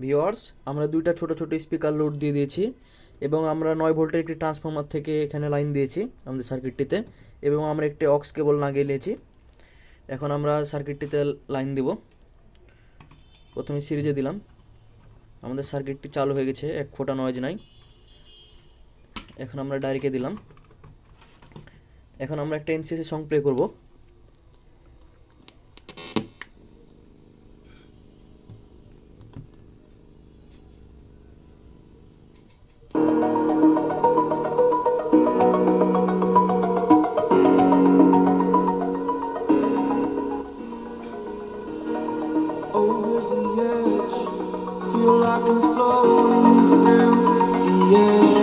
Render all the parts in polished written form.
Viewers, আমরা দুইটা ছোট ছোট স্পিকার লোড দিয়ে দিয়েছি এবং আমরা 9 ভোল্টের একটি ট্রান্সফর্মার থেকে এখানে লাইন দিয়েছি আমাদের সার্কিটটিতে, এবং আমরা একটি অক্স কেবল লাগিয়ে নিয়েছি। এখন আমরা সার্কিটটিতে লাইন দিব। প্রথমে সিরিজে দিলাম। আমাদের সার্কিটটি চালু হয়ে গেছে, এক ফোঁটা নয়েজ নাই। এখন আমরা ডাইরেক্টে দিলাম। এখন আমরা একটা এনসিসি সং প্লে করব। Over the edge, feel like I'm floating through the air.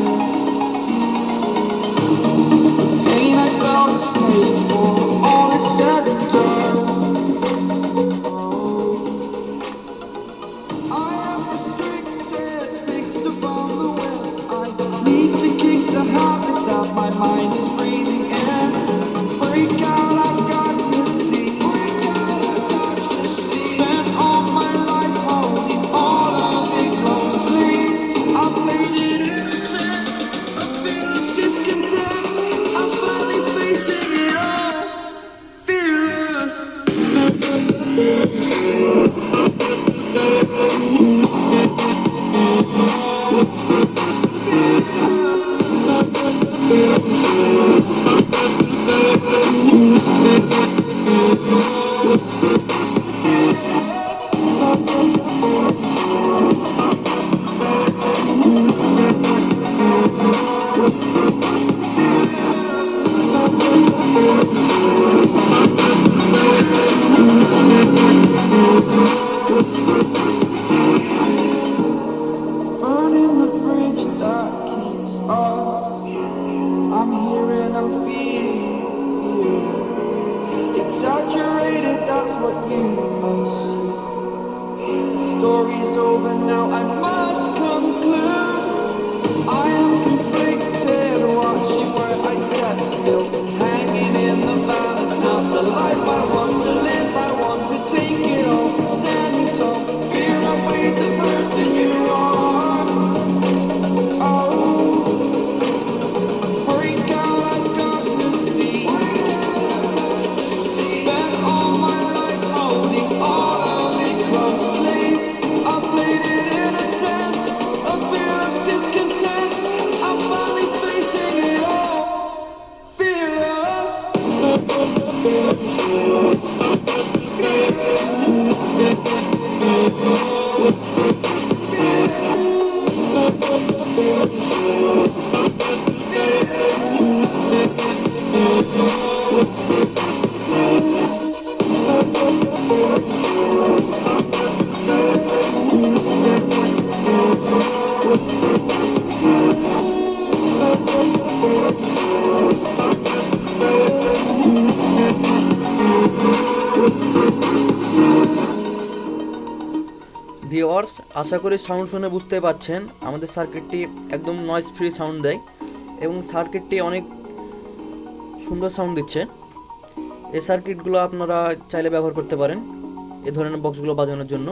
The pain I felt is paid for, all is said and done. I am restricted, fixed upon the will. I need to kick the habit that my mind is breathing in. Break out, I've got to see. Spent all my life holding all of it closely. I played it innocent, a feel of discontent. I'm finally facing it all, fearless. Burning the bridge that keeps us. I'm here and I'm feeling exaggerated, that's what you assume. The story's over now, I must conclude. I am conflicted, watching where I step still, hanging in the balance, not the life I want to live. I want to take it all, standing tall, fear I weighed the person you are. Oh, break out, I've got to see. Spent all my life holding all of it closely. I played it innocent, a feel of discontent. I'm finally facing it all, fearless. Viewers, আশা করি sound শুনে বুঝতে পারছেন আমাদের সার্কিটটি একদম noise free sound দেয় এবং সার্কিটটি অনেক সুন্দর সাউন্ড দিচ্ছে। এই সার্কিটগুলো আপনারা চাইলে ব্যবহার করতে পারেন এ ধরনের বক্সগুলো বাজানোর জন্য।